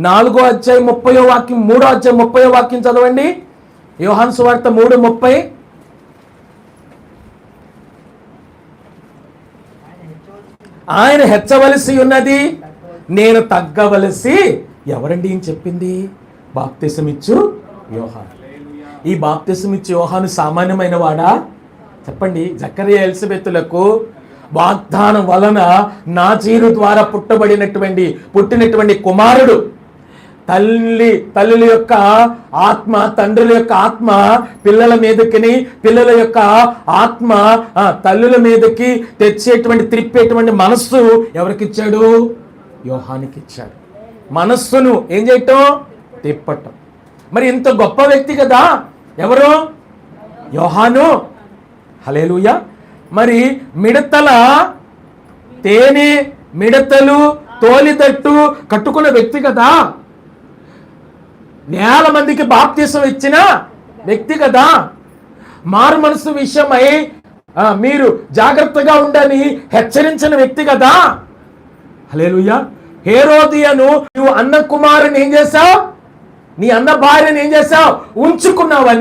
4వ అధ్యాయం 30వ వాక్యం, 3వ అధ్యాయం 30వ వాక్యం చదవండి. యోహాను సువార్త 3:30. ఆయన హెచ్చవలసి ఉన్నది, నేను తగ్గవలసి. ఎవరండి ఏం చెప్పింది? బాప్తిసమిచ్చు యోహాను. ఈ బాప్తిసమిచ్చు యోహాను సామాన్యమైన వాడా? చెప్పండి. జకరియా ఎలిజబెతులకు వాగ్దానం వలన నాజీరు ద్వారా పుట్టినటువంటి కుమారుడు. తల్లుల యొక్క ఆత్మ, తండ్రుల యొక్క ఆత్మ పిల్లల మీదకి, పిల్లల యొక్క ఆత్మ తల్లుల మీదకి త్రిప్పేటువంటి మనస్సు ఎవరికిచ్చాడు? యోహానికి ఇచ్చాడు. మనస్సును ఏం చేయటం? తిప్పటం. మరి ఇంత గొప్ప వ్యక్తి కదా ఎవరు? యోహాను. హల్లెలూయా. మరి తేనె మిడతలు తోలితట్టు కట్టుకున్న వ్యక్తి కదా, వేల మందికి బాప్తిసం ఇచ్చిన వ్యక్తి కదా, మారు మనసు విషయమై మీరు జాగ్రత్తగా ఉండని హెచ్చరించిన వ్యక్తి కదా. హల్లెలూయా. హేరోదియను నువ్వు అన్న కుమారుని ఏం చేశావు? నీ అన్న భార్యను ఏం చేశావు? ఉంచుకున్నావని